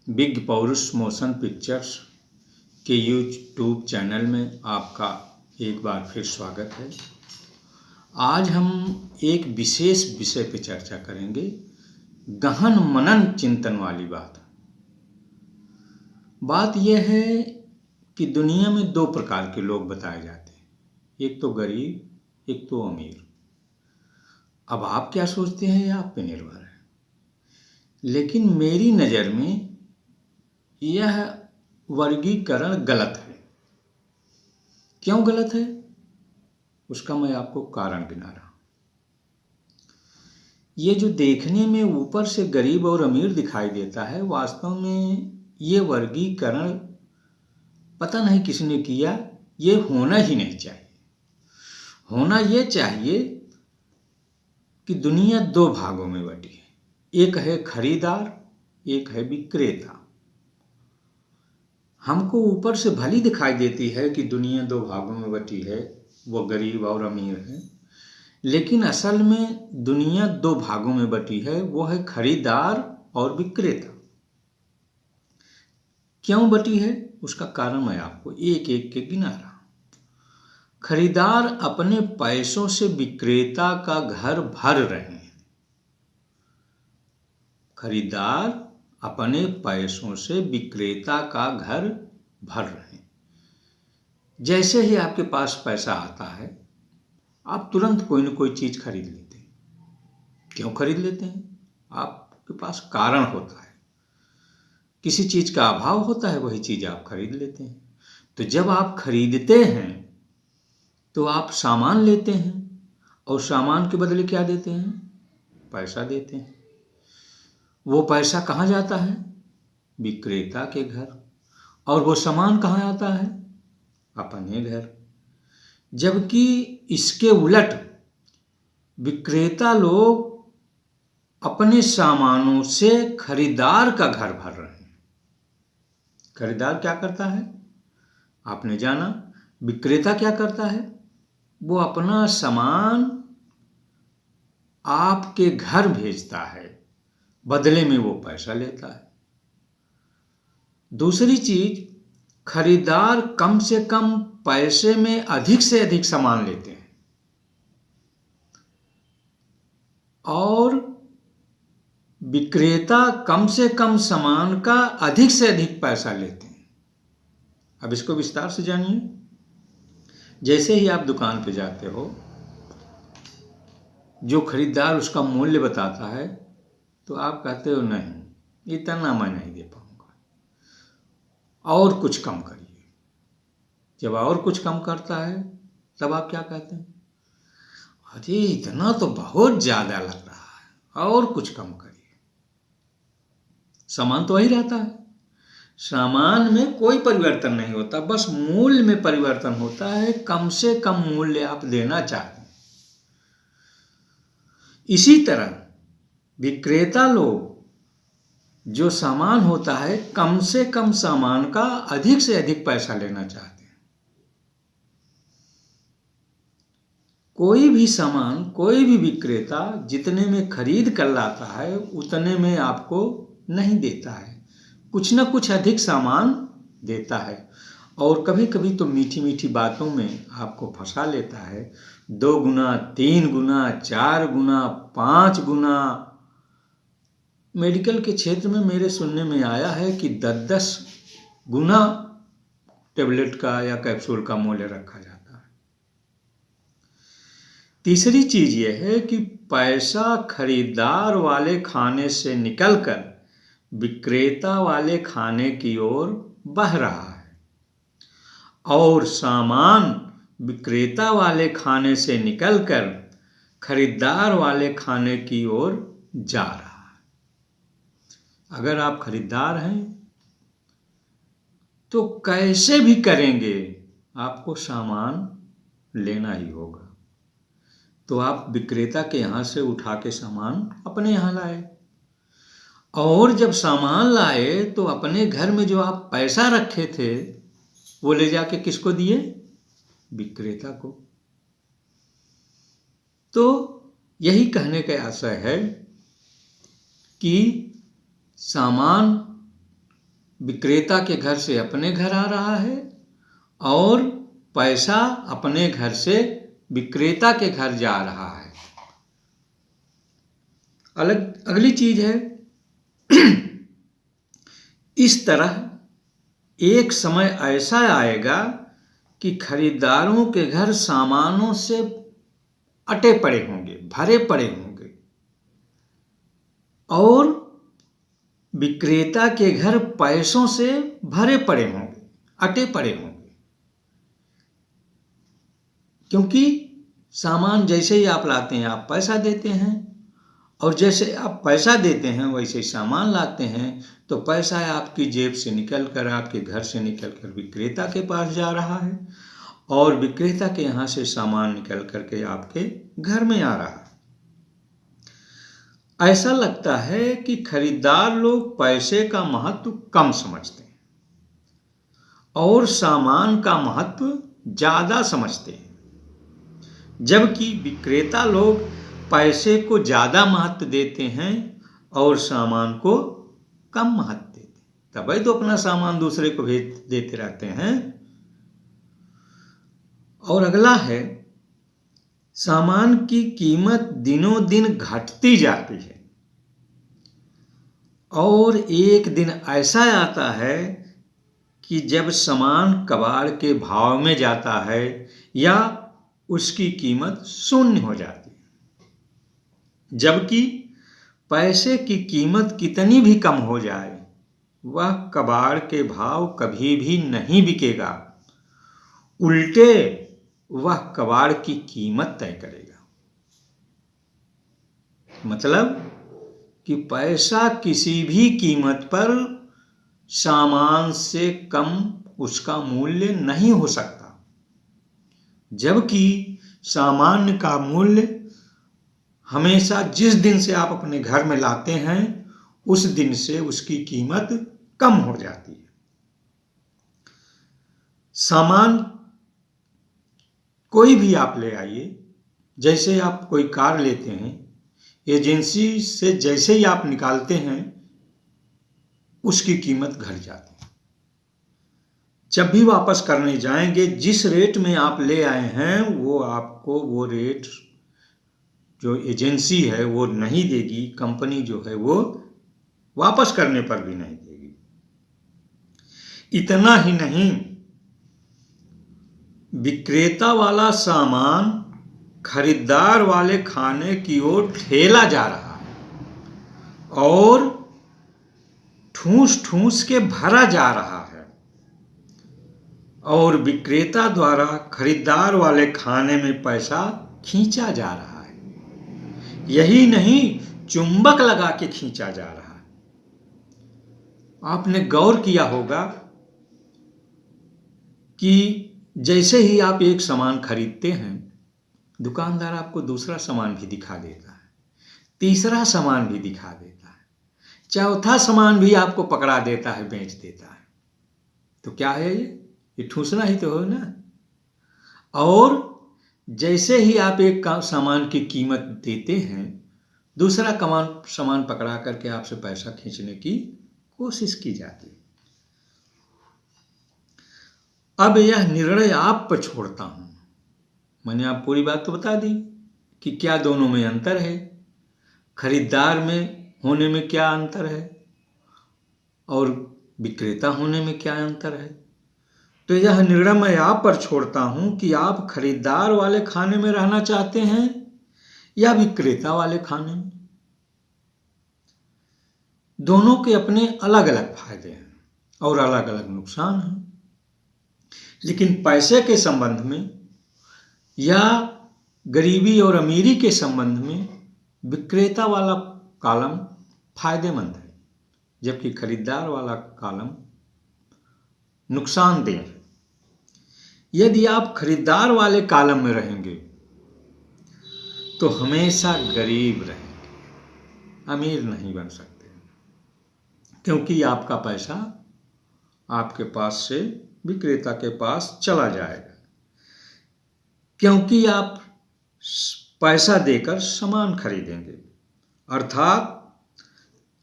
Big पौरुष motion pictures के YouTube channel में आपका एक बार फिर स्वागत है। आज हम एक विशेष विषय पर चर्चा करेंगे, गहन मनन चिंतन वाली बात यह है कि दुनिया में दो प्रकार के लोग बताए जाते हैं, एक तो गरीब, एक तो अमीर। अब आप क्या सोचते हैं यह आप पे निर्भर है, लेकिन मेरी नज़र में यह वर्गीकरण गलत है। क्यों गलत है, उसका मैं आपको कारण गिना रहा हूं। ये जो देखने में ऊपर से गरीब और अमीर दिखाई देता है, वास्तव में ये वर्गीकरण पता नहीं किसने किया। ये होना ही नहीं चाहिए। होना ये चाहिए कि दुनिया दो भागों में बटी है, एक है खरीदार, एक है विक्रेता। हमको ऊपर से भली दिखाई देती है कि दुनिया दो भागों में बटी है, वो गरीब और अमीर है, लेकिन असल में दुनिया दो भागों में बटी है, वो है खरीदार और विक्रेता। क्यों बटी है, उसका कारण मैं आपको एक एक के गिना रहा हूं। खरीदार अपने पैसों से विक्रेता का घर भर रहे हैं। खरीदार अपने पैसों से विक्रेता का घर भर रहे हैं। जैसे ही आपके पास पैसा आता है, आप तुरंत कोई न कोई चीज खरीद लेते हैं। क्यों खरीद लेते हैं? आपके पास कारण होता है, किसी चीज का अभाव होता है, वही चीज आप खरीद लेते हैं। तो जब आप खरीदते हैं तो आप सामान लेते हैं, और सामान के बदले क्या देते हैं? पैसा देते हैं। वो पैसा कहाँ जाता है? विक्रेता के घर। और वो सामान कहाँ आता है? अपने घर। जबकि इसके उलट विक्रेता लोग अपने सामानों से खरीदार का घर भर रहे हैं। खरीदार क्या करता है, आपने जाना। विक्रेता क्या करता है? वो अपना सामान आपके घर भेजता है, बदले में वो पैसा लेता है। दूसरी चीज, खरीदार कम से कम पैसे में अधिक से अधिक सामान लेते हैं, और विक्रेता कम से कम सामान का अधिक से अधिक पैसा लेते हैं। अब इसको विस्तार से जानिए। जैसे ही आप दुकान पे जाते हो, जो खरीदार उसका मूल्य बताता है, तो आप कहते हो नहीं, इतना मैं नहीं दे पाऊंगा, और कुछ कम करिए। जब और कुछ कम करता है, तब आप क्या कहते हैं? अरे इतना तो बहुत ज्यादा लग रहा है, और कुछ कम करिए। सामान तो वही रहता है, सामान में कोई परिवर्तन नहीं होता, बस मूल्य में परिवर्तन होता है। कम से कम मूल्य आप देना चाहते हैं। इसी तरह विक्रेता लोग, जो सामान होता है, कम से कम सामान का अधिक से अधिक पैसा लेना चाहते हैं। कोई भी सामान, कोई भी विक्रेता जितने में खरीद कर लाता है, उतने में आपको नहीं देता है, कुछ ना कुछ अधिक सामान देता है। और कभी कभी तो मीठी मीठी बातों में आपको फंसा लेता है। 2 गुना, 3 गुना, 4 गुना, 5 गुना। मेडिकल के क्षेत्र में मेरे सुनने में आया है कि 10-10 गुना टेबलेट का या कैप्सूल का मूल्य रखा जाता है। तीसरी चीज यह है कि पैसा खरीदार वाले खाने से निकलकर विक्रेता वाले खाने की ओर बह रहा है, और सामान विक्रेता वाले खाने से निकलकर खरीदार वाले खाने की ओर जा रहा है। अगर आप खरीदार हैं तो कैसे भी करेंगे आपको सामान लेना ही होगा। तो आप विक्रेता के यहां से उठा के सामान अपने यहां लाए, और जब सामान लाए तो अपने घर में जो आप पैसा रखे थे, वो ले जाके किसको दिए? विक्रेता को। तो यही कहने का आशय है कि सामान विक्रेता के घर से अपने घर आ रहा है और पैसा अपने घर से विक्रेता के घर जा रहा है। अगली चीज है, इस तरह एक समय ऐसा आएगा कि खरीदारों के घर सामानों से अटे पड़े होंगे, भरे पड़े होंगे, और विक्रेता के घर पैसों से भरे पड़े होंगे, अटे पड़े होंगे। क्योंकि सामान जैसे ही आप लाते हैं आप पैसा देते हैं, और जैसे आप पैसा देते हैं वैसे ही सामान लाते हैं, तो पैसा आपकी जेब से निकलकर, आपके घर से निकलकर विक्रेता के पास जा रहा है, और विक्रेता के यहाँ से सामान निकल करके आपके घर में आ रहा है। ऐसा लगता है कि खरीदार लोग पैसे का महत्व कम समझते हैं और सामान का महत्व ज्यादा समझते हैं, जबकि विक्रेता लोग पैसे को ज्यादा महत्व देते हैं और सामान को कम महत्व देते हैं। तभी तो अपना सामान दूसरे को भेज देते रहते हैं। और अगला है, सामान की कीमत दिनों दिन घटती जाती है, और एक दिन ऐसा आता है कि जब सामान कबाड़ के भाव में जाता है या उसकी कीमत शून्य हो जाती है, जबकि पैसे की कीमत कितनी भी कम हो जाए वह कबाड़ के भाव कभी भी नहीं बिकेगा, उल्टे वह कबाड़ की कीमत तय करेगा। मतलब कि पैसा किसी भी कीमत पर सामान से कम उसका मूल्य नहीं हो सकता, जबकि सामान का मूल्य हमेशा जिस दिन से आप अपने घर में लाते हैं उस दिन से उसकी कीमत कम हो जाती है। सामान कोई भी आप ले आइए, जैसे आप कोई कार लेते हैं, एजेंसी से जैसे ही आप निकालते हैं उसकी कीमत घट जाती है। जब भी वापस करने जाएंगे जिस रेट में आप ले आए हैं वो आपको वो रेट जो एजेंसी है वो नहीं देगी, कंपनी जो है वो वापस करने पर भी नहीं देगी। इतना ही नहीं, विक्रेता वाला सामान खरीदार वाले खाने की ओर ठेला जा रहा है और ठूस ठूस के भरा जा रहा है, और विक्रेता द्वारा खरीदार वाले खाने में पैसा खींचा जा रहा है। यही नहीं, चुंबक लगा के खींचा जा रहा है। आपने गौर किया होगा कि जैसे ही आप एक सामान खरीदते हैं दुकानदार आपको दूसरा सामान भी दिखा देता है, तीसरा सामान भी दिखा देता है, चौथा सामान भी आपको पकड़ा देता है, बेच देता है। तो क्या है ये ठूसना ही तो हो ना। और जैसे ही आप एक सामान की कीमत देते हैं दूसरा सामान पकड़ा करके आपसे पैसा खींचने की कोशिश की जाती है। अब यह निर्णय आप पर छोड़ता हूं। मैंने आप पूरी बात तो बता दी कि क्या दोनों में अंतर है, खरीदार में होने में क्या अंतर है और विक्रेता होने में क्या अंतर है। तो यह निर्णय मैं आप पर छोड़ता हूं कि आप खरीदार वाले खाने में रहना चाहते हैं या विक्रेता वाले खाने में। दोनों के अपने अलग अलग फायदे हैं और अलग अलग नुकसान हैं, लेकिन पैसे के संबंध में या गरीबी और अमीरी के संबंध में विक्रेता वाला कॉलम फायदेमंद है, जबकि खरीदार वाला कॉलम नुकसानदेह है। यदि आप खरीदार वाले कॉलम में रहेंगे तो हमेशा गरीब रहेंगे, अमीर नहीं बन सकते, क्योंकि आपका पैसा आपके पास से विक्रेता के पास चला जाएगा, क्योंकि आप पैसा देकर सामान खरीदेंगे, अर्थात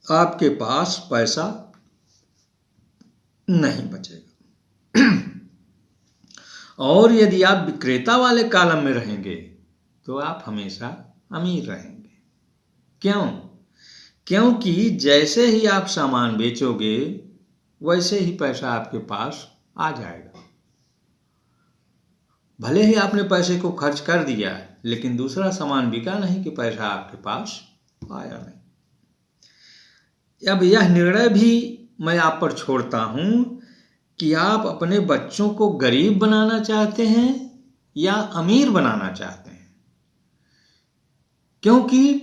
आपके पास पैसा नहीं बचेगा। और यदि आप विक्रेता वाले कॉलम में रहेंगे तो आप हमेशा अमीर रहेंगे। क्यों? क्योंकि जैसे ही आप सामान बेचोगे वैसे ही पैसा आपके पास आ जाएगा। भले ही आपने पैसे को खर्च कर दिया लेकिन दूसरा सामान बिका नहीं कि पैसा आपके पास आया नहीं। अब यह निर्णय भी मैं आप पर छोड़ता हूं कि आप अपने बच्चों को गरीब बनाना चाहते हैं या अमीर बनाना चाहते हैं, क्योंकि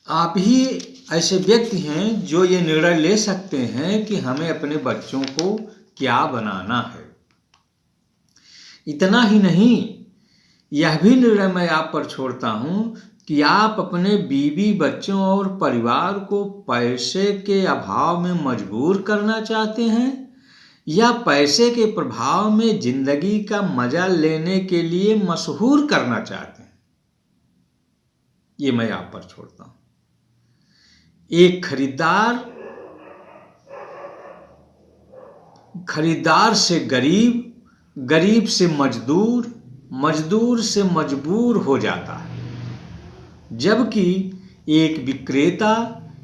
आप ही ऐसे व्यक्ति हैं जो ये निर्णय ले सकते हैं कि हमें अपने बच्चों को क्या बनाना है। इतना ही नहीं, यह भी निर्णय मैं आप पर छोड़ता हूं कि आप अपने बीवी बच्चों और परिवार को पैसे के अभाव में मजबूर करना चाहते हैं या पैसे के प्रभाव में जिंदगी का मजा लेने के लिए मशहूर करना चाहते हैं। ये मैं आप पर छोड़ता हूं। एक खरीदार से गरीब, गरीब से मजदूर, मजदूर से मजबूर हो जाता है, जबकि एक विक्रेता,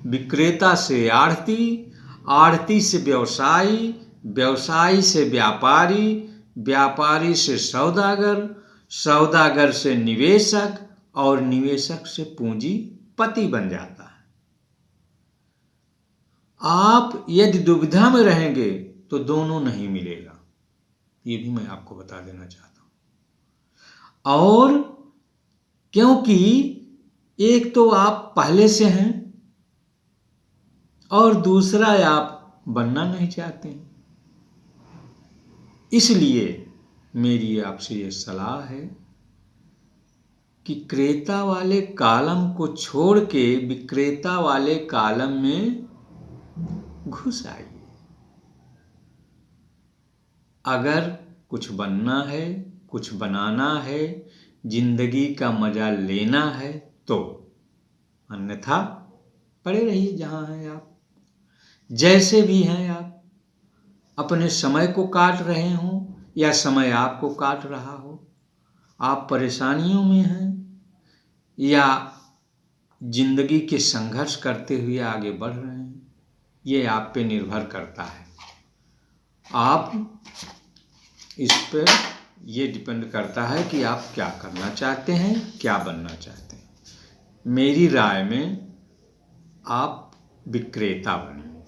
विक्रेता से आढ़ती, आढ़ती से व्यवसायी, व्यवसायी से व्यापारी, व्यापारी से सौदागर, सौदागर से निवेशक और निवेशक से पूंजीपति बन जाता है। आप यदि दुविधा में रहेंगे तो दोनों नहीं मिलेगा, ये भी मैं आपको बता देना चाहता हूं। और क्योंकि एक तो आप पहले से हैं और दूसरा आप बनना नहीं चाहते हैं, इसलिए मेरी आपसे ये सलाह है कि क्रेता वाले कॉलम को छोड़ के विक्रेता वाले कॉलम में घुस आइए। अगर कुछ बनना है, कुछ बनाना है, जिंदगी का मजा लेना है तो, अन्यथा पड़े रहिए जहां हैं आप, जैसे भी हैं आप। अपने समय को काट रहे हों या समय आपको काट रहा हो, आप परेशानियों में हैं या जिंदगी के संघर्ष करते हुए आगे बढ़ रहे हैं, ये आप पे निर्भर करता है। आप इस पर ये डिपेंड करता है कि आप क्या करना चाहते हैं, क्या बनना चाहते हैं। मेरी राय में आप विक्रेता बने।